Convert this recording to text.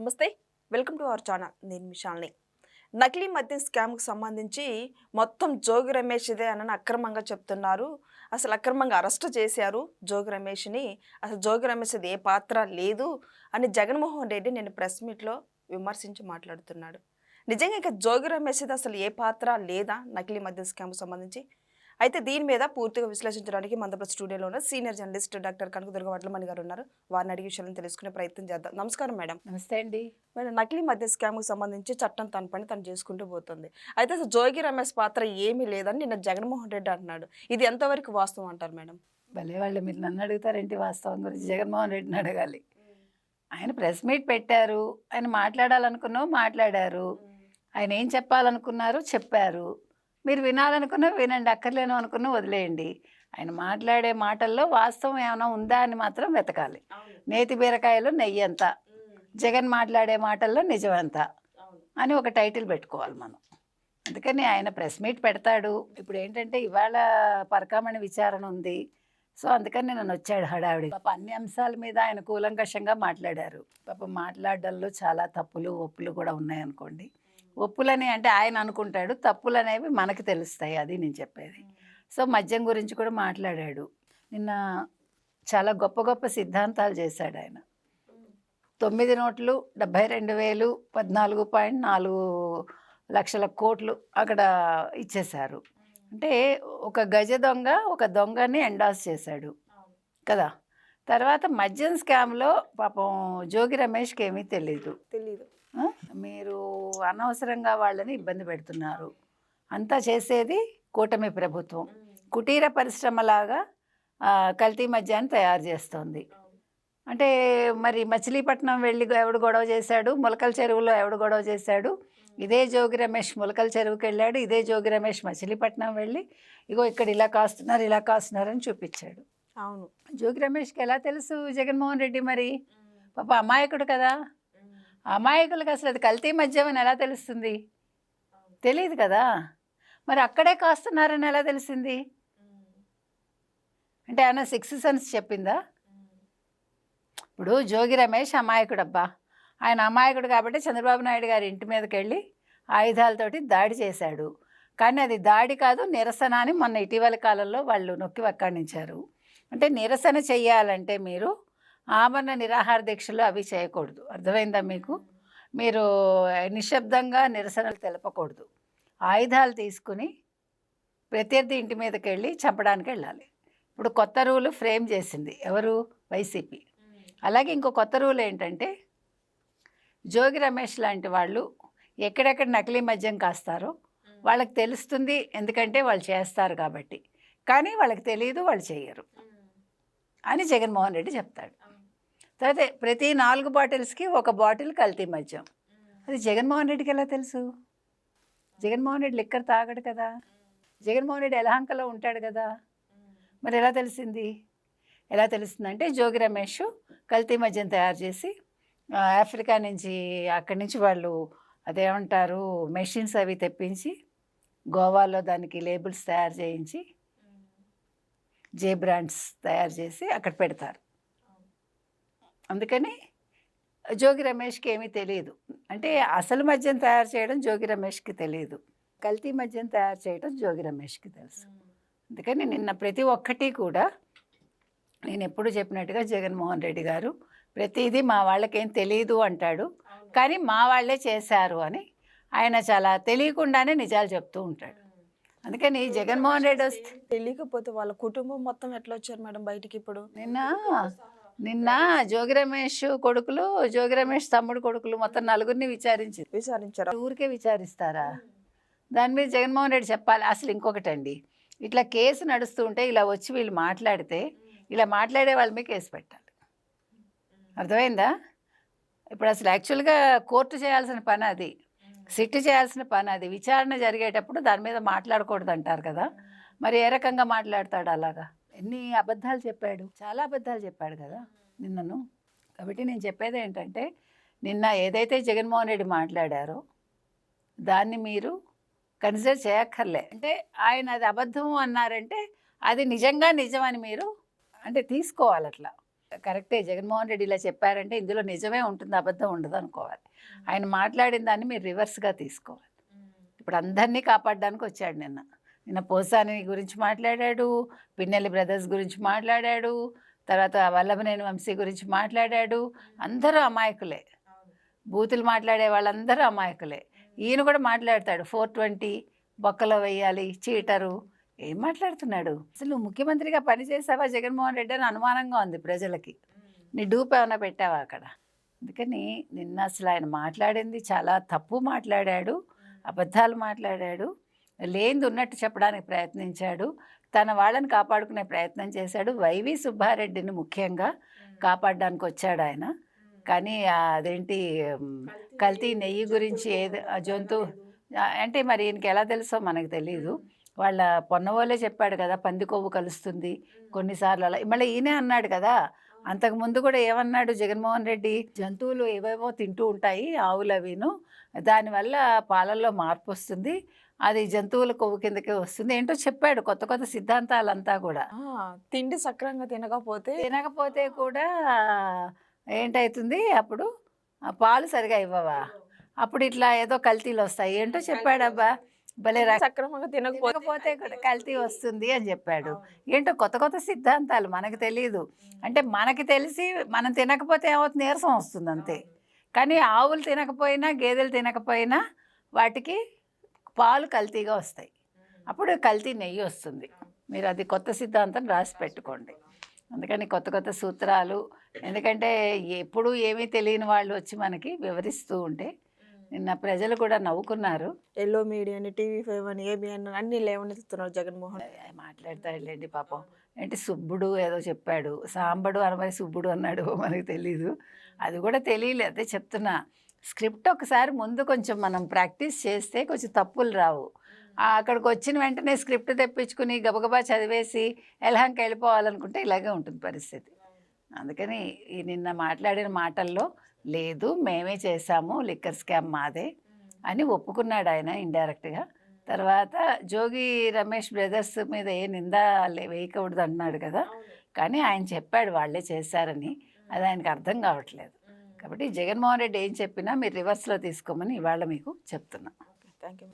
నమస్తే, welcome to our channel. నేను విశాల్ని. నకిలీ మద్యం స్కామ్కు సంబంధించి మొత్తం జోగి రమేష్ ఇదే అని అక్రమంగా చెప్తున్నారు. అసలు అక్రమంగా అరెస్ట్ చేశారు జోగి రమేష్ని. అసలు జోగి రమేష్ అది ఏ పాత్ర లేదు అని జగన్మోహన్ రెడ్డి నేను ప్రెస్ మీట్లో విమర్శించి మాట్లాడుతున్నాడు. నిజంగా ఇక జోగి రమేష్ అసలు ఏ పాత్ర లేదా నకిలీ మద్యం స్కామ్కు సంబంధించి? అయితే దీని మీద పూర్తిగా విశ్లేషించడానికి మన స్టూడియోలో ఉన్న senior journalist doctor Kanakadurga Vadlamani గారు ఉన్నారు. వారిని అడిగి విషయాలను తెలుసుకునే ప్రయత్నం చేద్దాం. నమస్కారం మేడం. నమస్తే అండి. మేడం, నకిలీ మద్య స్కామ్కి సంబంధించి చట్టం తన పని తను చేసుకుంటూ పోతుంది. అయితే అసలు జోగి రమేష్ పాత్ర ఏమీ లేదని నిన్న జగన్మోహన్ రెడ్డి అంటున్నాడు. ఇది ఎంతవరకు వాస్తవం అంటారు మేడం? భలే వాళ్ళు, మీరు నన్ను అడుగుతారేంటి వాస్తవం గురించి? జగన్మోహన్ రెడ్డిని అడగాలి. ఆయన ప్రెస్ మీట్ పెట్టారు, ఆయన మాట్లాడాలనుకున్నావు మాట్లాడారు, ఆయన ఏం చెప్పాలనుకున్నారు చెప్పారు. మీరు వినాలనుకున్నా వినండి, అక్కర్లేను అనుకున్నా వదిలేయండి. ఆయన మాట్లాడే మాటల్లో వాస్తవం ఏమైనా ఉందా అని మాత్రం వెతకాలి. నేతి బీరకాయలో నెయ్యి అంత, జగన్ మాట్లాడే మాటల్లో నిజం ఎంత అని ఒక టైటిల్ పెట్టుకోవాలి మనం. అందుకని ఆయన ప్రెస్ మీట్ పెడతాడు. ఇప్పుడు ఏంటంటే ఇవాళ పరకామణి విచారణ ఉంది, సో అందుకని నన్ను వచ్చాడు హడావిడి. పాప అన్ని అంశాల మీద ఆయన కూలంకషంగా మాట్లాడారు. పాప మాట్లాడడంలో చాలా తప్పులు ఒప్పులు కూడా ఉన్నాయనుకోండి. ఒప్పులని అంటే ఆయన అనుకుంటాడు, తప్పులు అనేవి మనకు తెలుస్తాయి, అది నేను చెప్పేది. సో మద్యం గురించి కూడా మాట్లాడాడు. నిన్న చాలా గొప్ప గొప్ప సిద్ధాంతాలు చేశాడు ఆయన. 9 నోట్లు 72,000 14.4 లక్షల కోట్లు అక్కడ ఇచ్చేశారు. అంటే ఒక గజ దొంగ ఒక దొంగని ఎండాస్ చేశాడు కదా. తర్వాత మద్యం స్కామ్లో పాపం జోగి రమేష్కి ఏమీ తెలీదు. మీరు అనవసరంగా వాళ్ళని ఇబ్బంది పెడుతున్నారు. అంతా చేసేది కూటమి ప్రభుత్వం. కుటీర పరిశ్రమలాగా కల్తీ మద్యాన్ని తయారు చేస్తోంది. అంటే మరి మచిలీపట్నం వెళ్ళి ఎవడు గొడవ చేశాడు, ములకల చెరువులో ఎవడు గొడవ చేశాడు? ఇదే జోగి రమేష్ ములకల చెరువుకి వెళ్ళాడు, ఇదే జోగి రమేష్ మచిలీపట్నం వెళ్ళి ఇగో ఇక్కడ ఇలా కాస్తున్నారు అని చూపించాడు. అవును, జోగి రమేష్కి ఎలా తెలుసు జగన్మోహన్ రెడ్డి? మరి పాప అమాయకుడు కదా. అమాయకులకు అసలు అది కల్తీ మద్యం అని ఎలా తెలుస్తుంది? తెలియదు కదా. మరి అక్కడే కాస్తున్నారని ఎలా తెలిసింది? అంటే ఆయన 6 సెన్స్ చెప్పిందా? ఇప్పుడు జోగి రమేష్ అమాయకుడు అబ్బా, ఆయన అమాయకుడు కాబట్టి చంద్రబాబు నాయుడు గారి ఇంటి మీదకి వెళ్ళి ఆయుధాలతోటి దాడి చేశాడు. కానీ అది దాడి కాదు, నిరసన అని మొన్న ఇటీవల కాలంలో వాళ్ళు నొక్కి వక్కాణించారు. అంటే నిరసన చెయ్యాలంటే మీరు ఆమరణ నిరాహార దీక్షలు అవి చేయకూడదు. అర్థమైందా మీకు? మీరు నిశ్శబ్దంగా నిరసనలు తెలపకూడదు. ఆయుధాలు తీసుకుని ప్రత్యర్థి ఇంటి మీదకి వెళ్ళి చంపడానికి వెళ్ళాలి. ఇప్పుడు కొత్త రూలు ఫ్రేమ్ చేసింది ఎవరు? వైసీపీ. అలాగే ఇంకో కొత్త రూల్ ఏంటంటే జోగి రమేష్ లాంటి వాళ్ళు ఎక్కడెక్కడ నకిలీ మద్యం కాస్తారో వాళ్ళకి తెలుస్తుంది, ఎందుకంటే వాళ్ళు చేస్తారు కాబట్టి. కానీ వాళ్ళకి తెలియదు, వాళ్ళు చేయరు అని జగన్మోహన్ రెడ్డి చెప్తాడు. తర్వాత ప్రతి 4 బాటిల్స్కి 1 బాటిల్ కల్తీ మద్యం. అది జగన్మోహన్ రెడ్డికి ఎలా తెలుసు? జగన్మోహన్ రెడ్డి లిక్కర్ తాగడు కదా, జగన్మోహన్ రెడ్డి ఎలహంకలో ఉంటాడు కదా. మరి ఎలా తెలిసింది? ఎలా తెలుస్తుందంటే జోగి రమేష్ కల్తీ మద్యం తయారు చేసి ఆఫ్రికా నుంచి అక్కడి నుంచి వాళ్ళు అదేమంటారు మెషిన్స్ అవి తెప్పించి గోవాలో దానికి లేబుల్స్ తయారు చేయించి జే బ్రాండ్స్ తయారు చేసి అక్కడ పెడతారు. అందుకని జోగి రమేష్కి ఏమీ తెలియదు. అంటే అసలు మద్యం తయారు చేయడం జోగి రమేష్కి తెలియదు, కల్తీ మద్యం తయారు చేయడం జోగి రమేష్కి తెలుసు. అందుకని నిన్న ప్రతి ఒక్కటి కూడా నేను ఎప్పుడు చెప్పినట్టుగా జగన్మోహన్ రెడ్డి గారు ప్రతిదీ మా వాళ్ళకేం తెలియదు అంటాడు, కానీ మా వాళ్ళే చేశారు అని ఆయన చాలా తెలియకుండానే నిజాలు చెప్తూ ఉంటాడు. అందుకని జగన్మోహన్ రెడ్డి వస్తే తెలియకపోతే వాళ్ళ కుటుంబం మొత్తం ఎట్లా వచ్చారు మేడం బయటికి? ఇప్పుడు నిన్న జోగి రమేష్ కొడుకులు, జోగి రమేష్ తమ్ముడు కొడుకులు మొత్తం 4 విచారించారు. ఊరికే విచారిస్తారా? దాని మీద జగన్మోహన్ రెడ్డి చెప్పాలి. అసలు ఇంకొకటండి, ఇట్లా కేసు నడుస్తూ ఉంటే ఇలా వచ్చి వీళ్ళు మాట్లాడితే ఇలా మాట్లాడే వాళ్ళ మీద కేసు పెట్టాలి. అర్థమైందా? ఇప్పుడు అసలు యాక్చువల్గా కోర్టు చేయాల్సిన పని అది, సిట్ చేయాల్సిన పని అది. విచారణ జరిగేటప్పుడు దాని మీద మాట్లాడకూడదు అంటారు కదా. మరి ఏ రకంగా మాట్లాడతాడు? అలాగా ఎన్ని అబద్ధాలు చెప్పాడు, చాలా అబద్ధాలు చెప్పాడు కదా నిన్నను. కాబట్టి నేను చెప్పేది ఏంటంటే నిన్న ఏదైతే జగన్మోహన్ రెడ్డి మాట్లాడారో దాన్ని మీరు కన్సిడర్ చేయక్కర్లే. అంటే ఆయన అది అబద్ధం అన్నారంటే అది నిజంగా నిజమని మీరు అంటే తీసుకోవాలి. అట్లా కరెక్టే. జగన్మోహన్ రెడ్డి ఇలా చెప్పారంటే ఇందులో నిజమే ఉంటుంది, అబద్ధం ఉండదు అనుకోవాలి. ఆయన మాట్లాడిన దాన్ని మీరు రివర్స్‌గా తీసుకోవాలి. ఇప్పుడు అందరినీ కాపాడడానికి వచ్చాడు నిన్న. నిన్న పోసాని గురించి మాట్లాడాడు, పిన్నెల్లి బ్రదర్స్ గురించి మాట్లాడాడు, తర్వాత వల్లభనేని వంశీ గురించి మాట్లాడాడు. అందరూ అమాయకులే. బూతులు మాట్లాడే వాళ్ళందరూ అమాయకులే. ఈయన కూడా మాట్లాడతాడు 420 బొక్కలో వెయ్యాలి, చీటరు. ఏం మాట్లాడుతున్నాడు? అసలు నువ్వు ముఖ్యమంత్రిగా పనిచేసావా జగన్మోహన్ రెడ్డి అని అనుమానంగా ఉంది ప్రజలకి. నీ డూప్ ఏమైనా పెట్టావా అక్కడ? అందుకని నిన్న అసలు ఆయన మాట్లాడింది చాలా తప్పు మాట్లాడాడు, అబద్ధాలు మాట్లాడాడు, లేనిది ఉన్నట్టు చెప్పడానికి ప్రయత్నించాడు, తన వాళ్ళని కాపాడుకునే ప్రయత్నం చేశాడు. వైవి సుబ్బారెడ్డిని ముఖ్యంగా కాపాడడానికి వచ్చాడు ఆయన. కానీ అదేంటి కల్తీ నెయ్యి గురించి ఏది జంతువు అంటే మరి ఈయనకి ఎలా తెలుసో మనకు తెలీదు. వాళ్ళ పొన్నవోలే చెప్పాడు కదా, పంది కొవ్వు కలుస్తుంది కొన్నిసార్లు అలా. మళ్ళీ ఈయనే అన్నాడు కదా, అంతకుముందు కూడా ఏమన్నాడు జగన్మోహన్ రెడ్డి, జంతువులు ఏవేవో తింటూ ఉంటాయి ఆవులు అవిను, దానివల్ల పాలల్లో మార్పు వస్తుంది, అది జంతువుల కొవ్వు కిందకే వస్తుంది, ఏంటో చెప్పాడు. కొత్త కొత్త సిద్ధాంతాలంతా కూడా. తిండి సక్రంగా తినకపోతే కూడా ఏంటవుతుంది, అప్పుడు పాలు సరిగా ఇవ్వవా, అప్పుడు ఇట్లా ఏదో కల్తీలు వస్తాయి, ఏంటో చెప్పాడబ్బా. భలే సక్రమంగా తినకపోతే కూడా కల్తీ వస్తుంది అని చెప్పాడు. ఏంటో కొత్త కొత్త సిద్ధాంతాలు మనకు తెలియదు. అంటే మనకి తెలిసి మనం తినకపోతే ఏమవుతుంది, నీరసం వస్తుంది అంతే. కానీ ఆవులు తినకపోయినా గేదెలు తినకపోయినా వాటికి పాలు కల్తీగా వస్తాయి, అప్పుడు కల్తీ నెయ్యి వస్తుంది. మీరు అది కొత్త సిద్ధాంతం రాసి పెట్టుకోండి. అందుకని కొత్త కొత్త సూత్రాలు, ఎందుకంటే ఎప్పుడు ఏమీ తెలియని వాళ్ళు వచ్చి మనకి వివరిస్తూ ఉంటే నిన్న ప్రజలు కూడా నవ్వుకున్నారు. ఎల్లో మీడియా అని, TV5 అని, ABN అన్ని లేవనెత్తుతున్నారు జగన్మోహన్. మాట్లాడతాడులేండి పాపం. ఏంటి సుబ్బుడు ఏదో చెప్పాడు, సాంబడు అనమని సుబ్బుడు అన్నాడు, మనకు తెలీదు. అది కూడా తెలియలేదు, అదే చెప్తున్నా. స్క్రిప్ట్ ఒకసారి ముందు కొంచెం మనం ప్రాక్టీస్ చేస్తే కొంచెం తప్పులు రావు. అక్కడికి వచ్చిన వెంటనే స్క్రిప్ట్ తెప్పించుకుని గబగబా చదివేసి ఎల్హాంకి వెళ్ళిపోవాలనుకుంటే ఇలాగే ఉంటుంది పరిస్థితి. అందుకని ఈ నిన్న మాట్లాడిన మాటల్లో లేదు మేమే చేశాము, లిక్కర్ స్కామ్ మాదే అని ఒప్పుకున్నాడు ఆయన ఇండైరెక్ట్గా. తర్వాత జోగి రమేష్ బ్రదర్స్ మీద ఏ నింద వేయకూడదు అన్నాడు కదా, కానీ ఆయన చెప్పాడు వాళ్ళే చేశారని. అది ఆయనకు అర్థం కావట్లేదు. కాబట్టి జగన్మోహన్ రెడ్డి ఏం చెప్పినా మీరు రివర్స్లో తీసుకోమని ఇవాళ మీకు చెప్తున్నా. Thank you.